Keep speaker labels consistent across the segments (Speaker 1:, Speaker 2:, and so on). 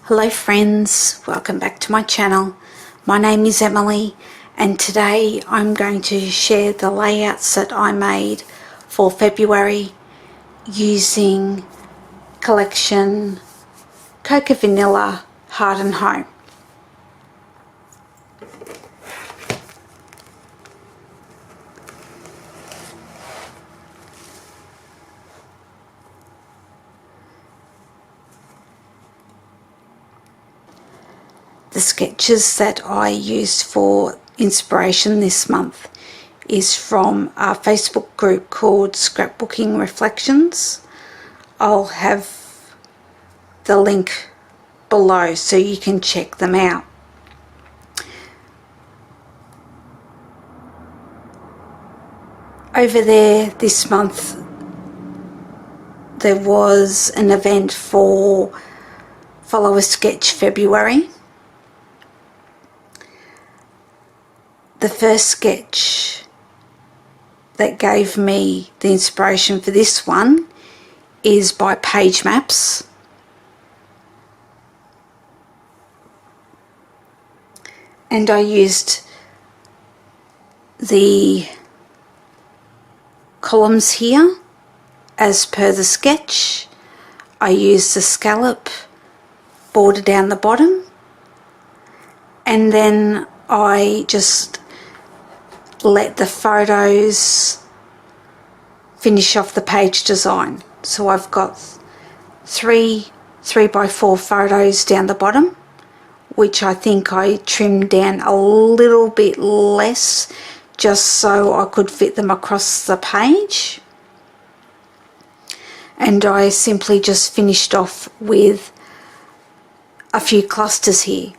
Speaker 1: Hello friends, welcome back to my channel. My name is Emily and today I'm going to share the layouts that I made for February using collection Cocoa Vanilla Heart and Home. The sketches that I used for inspiration this month is from a Facebook group called Scrapbooking Reflections. I'll have the link below so you can check them out. Over there this month there was an event for Follow a Sketch February. The first sketch that gave me the inspiration for this one is by Page Maps. And I used the columns here as per the sketch. I used the scallop border down the bottom, and then I just let the photos finish off the page design. So I've got three 3x4 photos down the bottom, which I think I trimmed down a little bit less just so I could fit them across the page. And I simply just finished off with a few clusters here.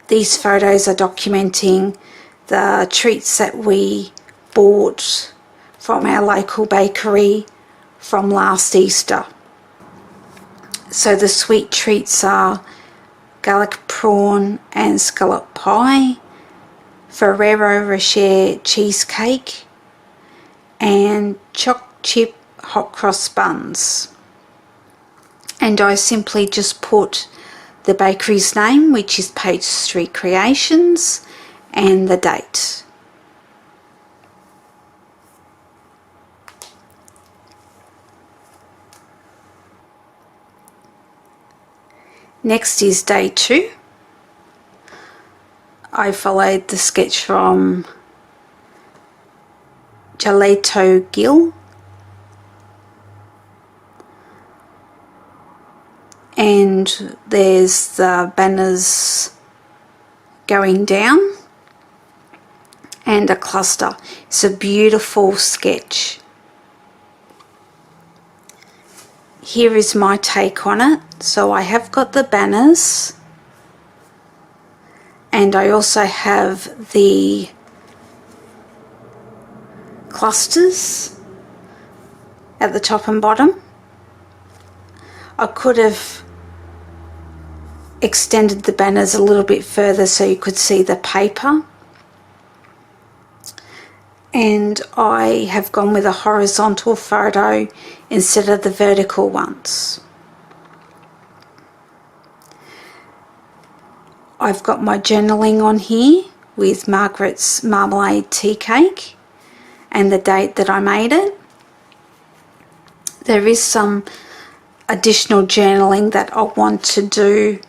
Speaker 1: These photos are documenting the treats that we bought from our local bakery from last Easter. So the sweet treats are garlic prawn and scallop pie, Ferrero Rocher cheesecake, and choc chip hot cross buns. And I simply just put the bakery's name, which is Page Street Creations, and the date. Next is day 2. I followed the sketch from Jaito Gil, and there's the banners going down and a cluster. It's a beautiful sketch. Here is my take on it. So I have got the banners, and I also have the clusters at the top and bottom. I could have extended the banners a little bit further so you could see the paper, and I have gone with a horizontal photo instead of the vertical ones. I've got my journaling on here with Margaret's marmalade tea cake and the date that I made it. There is some additional journaling that I want to do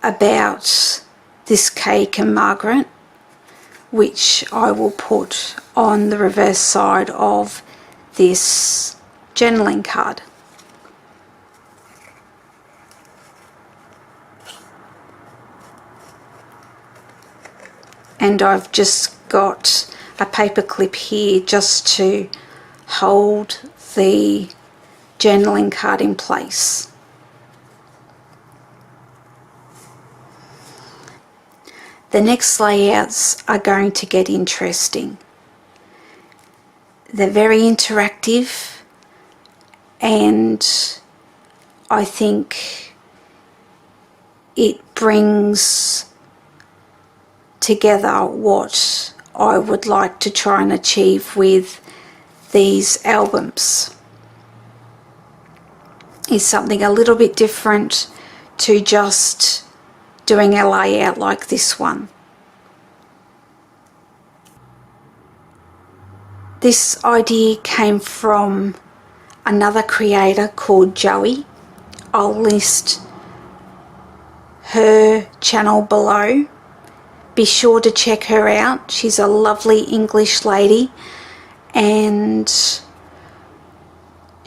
Speaker 1: about this cake and Margaret, which I will put on the reverse side of this journaling card. And I've just got a paper clip here just to hold the journaling card in place. The next layouts are going to get interesting. They're very interactive, and I think it brings together what I would like to try and achieve with these albums. Is something a little bit different to just doing a layout like this one. This idea came from another creator called Joey. I'll list her channel below. Be sure to check her out. She's a lovely English lady and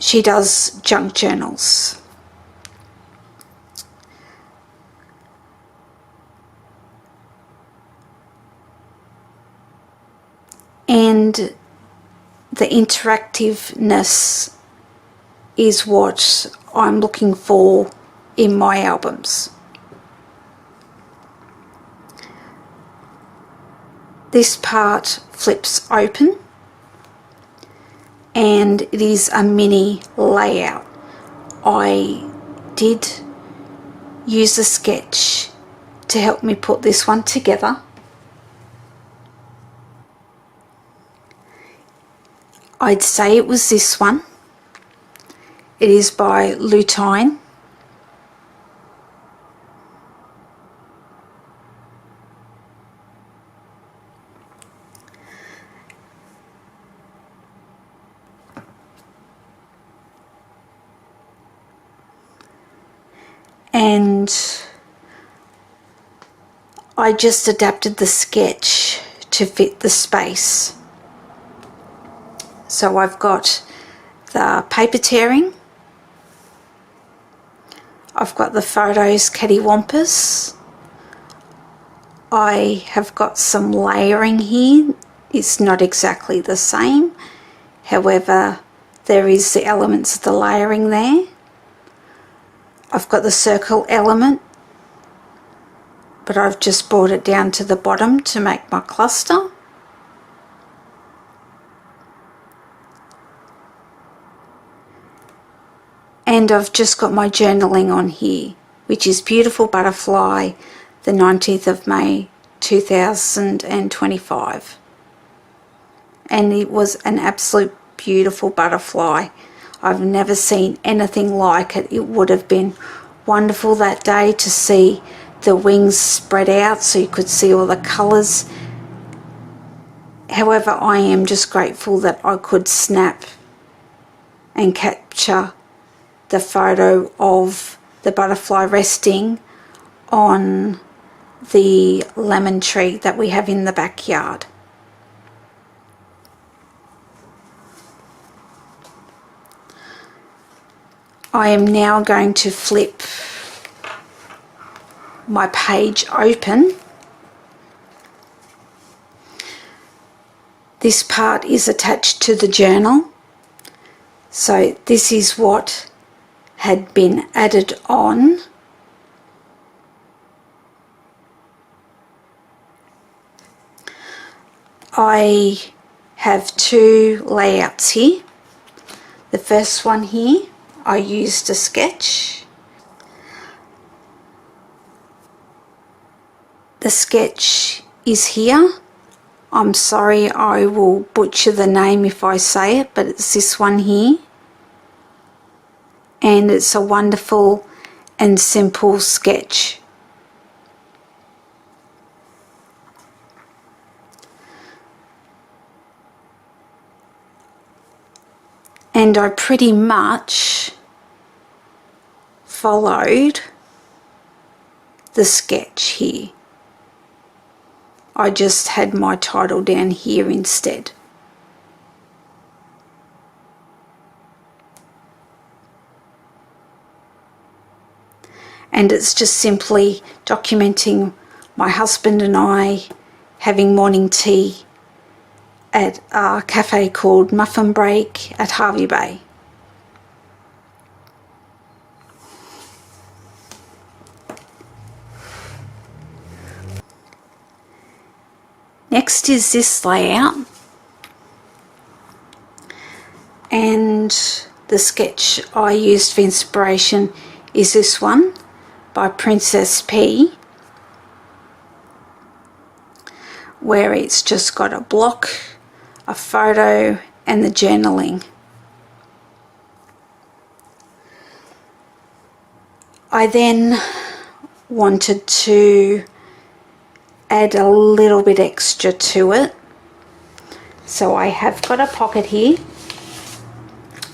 Speaker 1: she does junk journals. And the interactiveness is what I'm looking for in my albums. This part flips open and it is a mini layout. I did use a sketch to help me put this one together. I'd say it was this one. It is by Lutine. And I just adapted the sketch to fit the space. So I've got the paper tearing, I've got the photos cattywampus, I have got some layering here. It's not exactly the same, however there is the elements of the layering there. I've got the circle element, but I've just brought it down to the bottom to make my cluster. And I've just got my journaling on here, which is Beautiful Butterfly, the 19th of May 2025. And it was an absolute beautiful butterfly. I've never seen anything like it. It would have been wonderful that day to see the wings spread out so you could see all the colours. However, I am just grateful that I could snap and capture the photo of the butterfly resting on the lemon tree that we have in the backyard. I am now going to flip my page open. This part is attached to the journal. So this is what had been added on. I have two layouts here. The first one here, I used a sketch. The sketch is here. I'm sorry, I will butcher the name if I say it, but it's this one here. And it's a wonderful and simple sketch. And I pretty much followed the sketch here. I just had my title down here instead. And it's just simply documenting my husband and I having morning tea at a cafe called Muffin Break at Hervey Bay. Next is this layout, and the sketch I used for inspiration is this one by Princess Pea, where it's just got a block, a photo and the journaling. I then wanted to add a little bit extra to it. So I have got a pocket here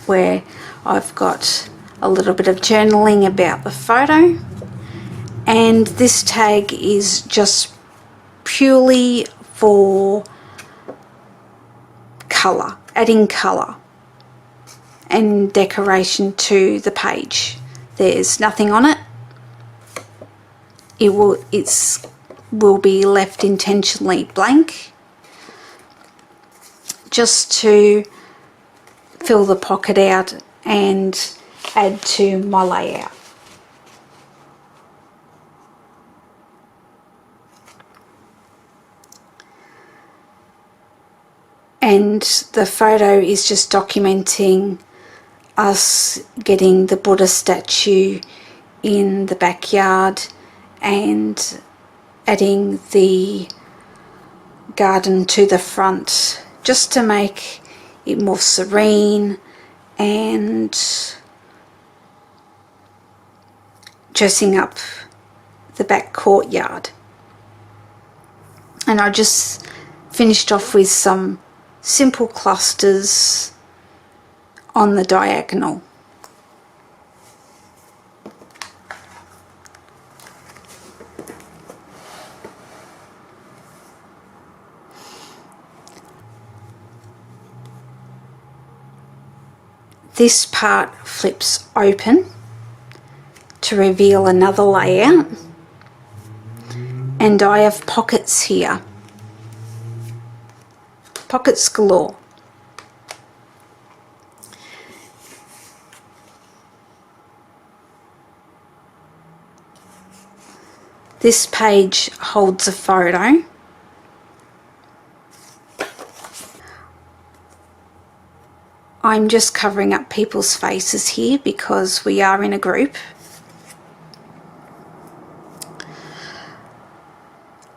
Speaker 1: where I've got a little bit of journaling about the photo, and this tag is just purely for colour, adding colour and decoration to the page. There's nothing on it. It will be left intentionally blank, just to fill the pocket out and add to my layout. And the photo is just documenting us getting the Buddha statue in the backyard and adding the garden to the front, just to make it more serene and dressing up the back courtyard. And I just finished off with some simple clusters on the diagonal. This part flips open to reveal another layout, and I have pockets here, pockets galore. This page holds a photo. I'm just covering up people's faces here because we are in a group.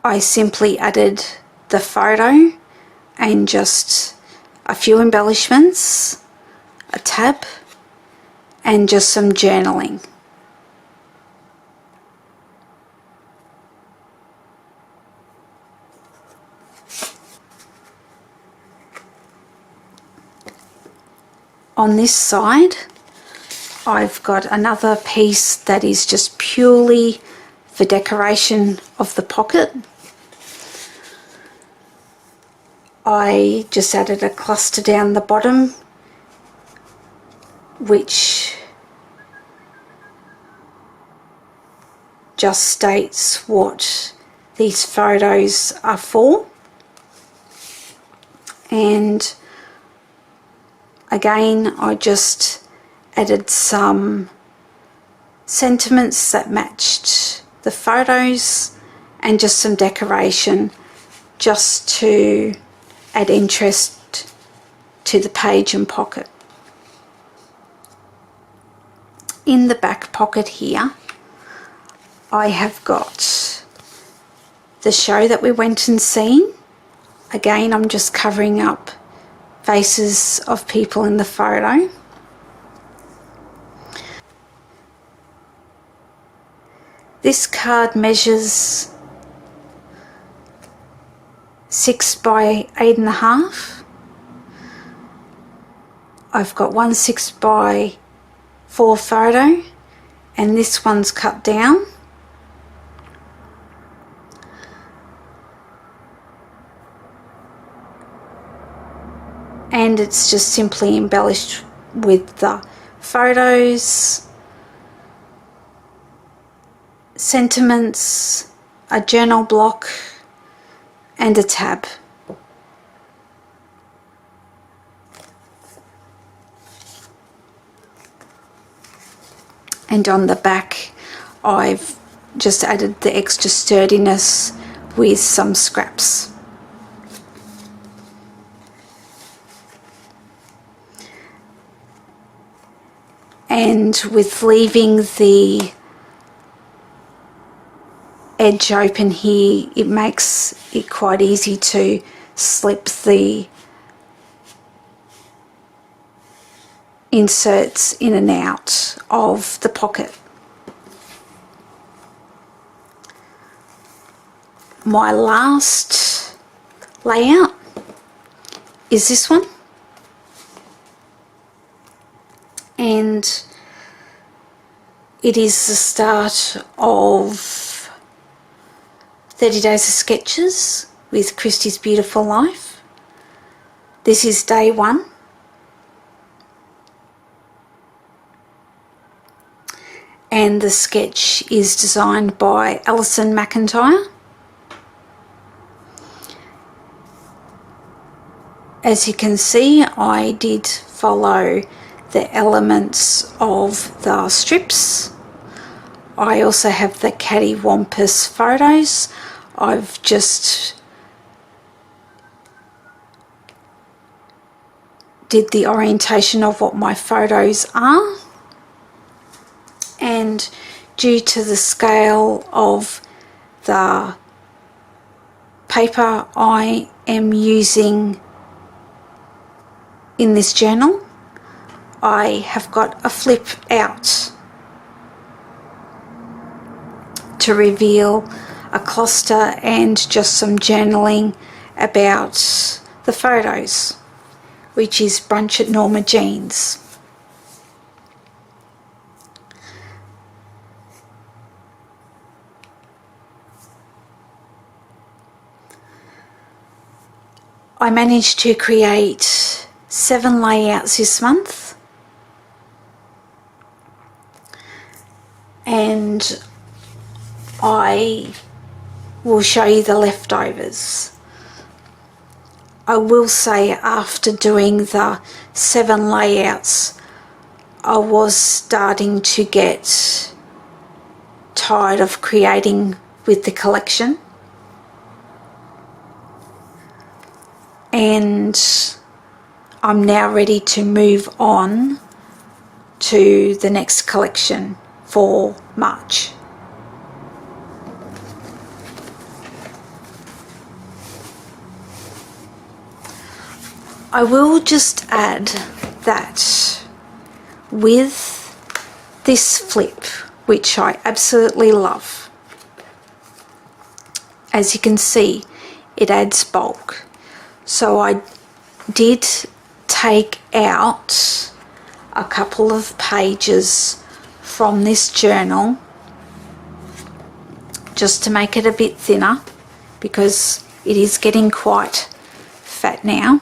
Speaker 1: I simply added the photo and just a few embellishments, a tab, and just some journaling. On this side, I've got another piece that is just purely for decoration of the pocket. I just added a cluster down the bottom, which just states what these photos are for. And again, I just added some sentiments that matched the photos and just some decoration just to add interest to the page and pocket. In the back pocket here, I have got the show that we went and seen. Again, I'm just covering up faces of people in the photo. This card measures 6 by 8.5. I've got one 6 by 4 photo, and this one's cut down. And it's just simply embellished with the photos, sentiments, a journal block, and a tab. And on the back, I've just added the extra sturdiness with some scraps. And with leaving the edge open here, it makes it quite easy to slip the inserts in and out of the pocket. my last layout is this one, and it is the start of 30 Days of Sketches with Christy's Beautiful Life. This is day 1. And the sketch is designed by Allison McIntyre. As you can see, I did follow the elements of the strips. I also have the cattywampus photos. I've just did the orientation of what my photos are. And due to the scale of the paper I am using in this journal, I have got a flip out to reveal a cluster and just some journaling about the photos, which is Brunch at Norma Jean's. I managed to create 7 layouts this month, and I will show you the leftovers. I will say after doing the 7 layouts, I was starting to get tired of creating with the collection. And I'm now ready to move on to the next collection for March. I will just add that with this flip, which I absolutely love, as you can see, it adds bulk. So I did take out a couple of pages from this journal just to make it a bit thinner, because it is getting quite fat now.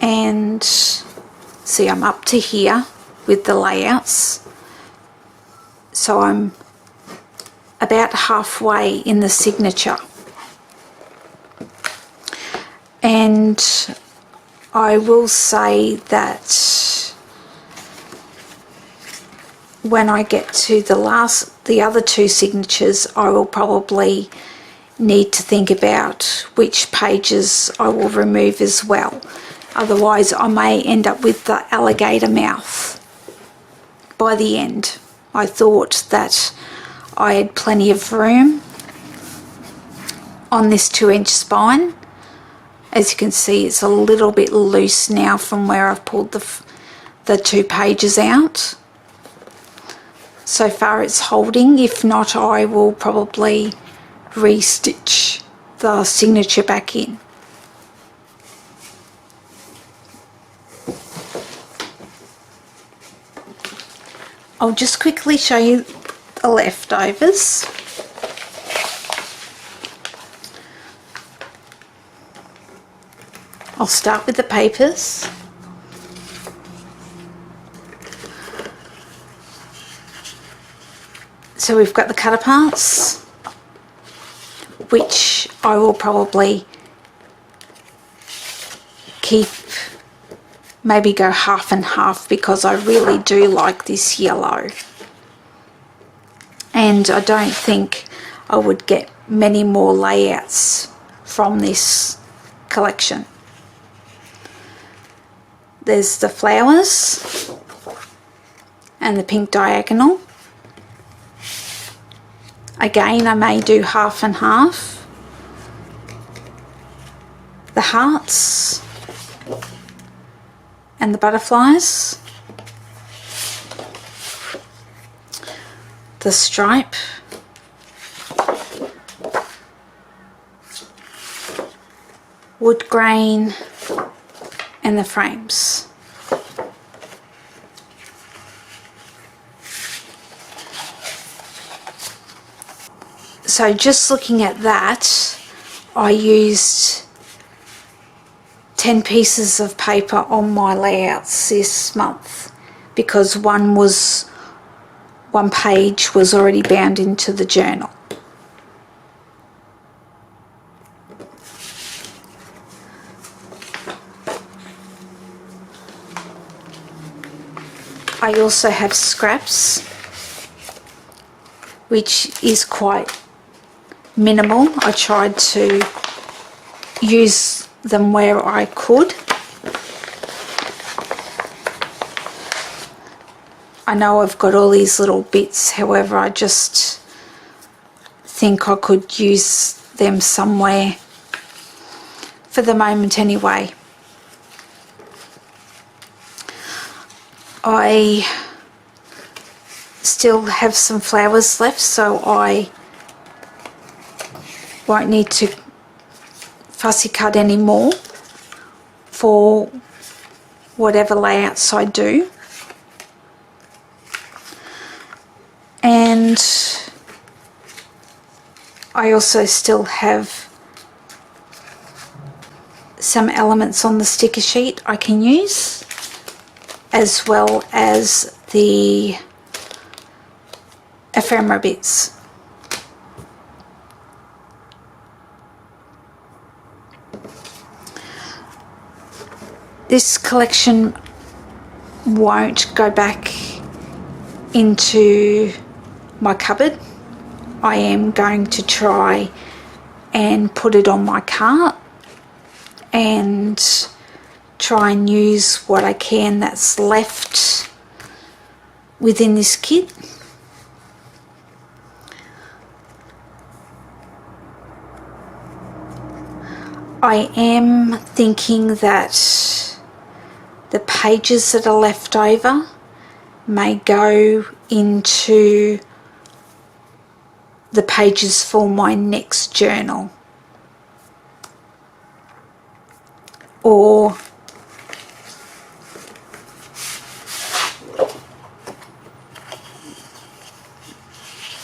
Speaker 1: And see, I'm up to here with the layouts, so I'm about halfway in the signature. And I will say that when I get to the other 2 signatures, I will probably need to think about which pages I will remove as well. Otherwise I may end up with the alligator mouth by the end. I thought that I had plenty of room on this 2-inch spine. As you can see, it's a little bit loose now from where I've pulled the 2 pages out. So far it's holding. If not, I will probably re-stitch the signature back in. I'll just quickly show you the leftovers. I'll start with the papers. So we've got the cut aparts, which I will probably keep, maybe go half and half, because I really do like this yellow. And I don't think I would get many more layouts from this collection. There's the flowers and the pink diagonal. Again, I may do half and half. The hearts and the butterflies. the stripe. Wood grain and the frames. So just looking at that, I used 10 pieces of paper on my layouts this month because one page was already bound into the journal. I also have scraps, which is quite minimal. I tried to use them where I could. I know I've got all these little bits, however I just think I could use them somewhere for the moment anyway. I still have some flowers left, so I won't need to fussy cut anymore for whatever layouts I do. And I also still have some elements on the sticker sheet I can use, as well as the ephemera bits. This collection won't go back into my cupboard. I am going to try and put it on my cart and try and use what I can that's left within this kit. I am thinking that the pages that are left over may go into the pages for my next journal, or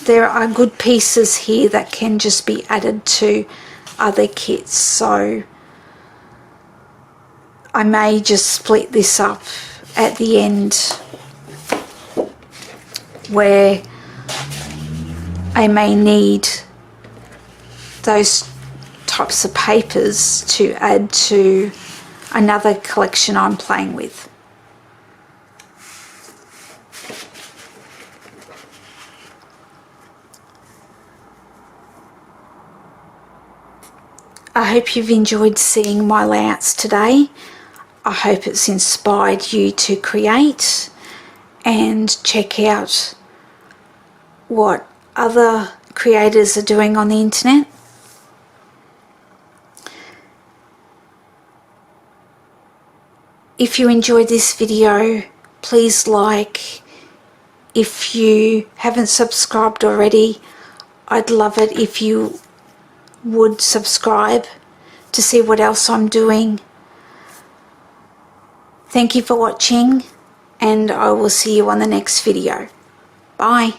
Speaker 1: there are good pieces here that can just be added to other kits, so I may just split this up at the end where I may need those types of papers to add to another collection I'm playing with. I hope you've enjoyed seeing my layouts today. I hope it's inspired you to create and check out what other creators are doing on the internet. If you enjoyed this video, please like. If you haven't subscribed already, I'd love it if you would subscribe to see what else I'm doing. Thank you for watching, and I will see you on the next video. Bye.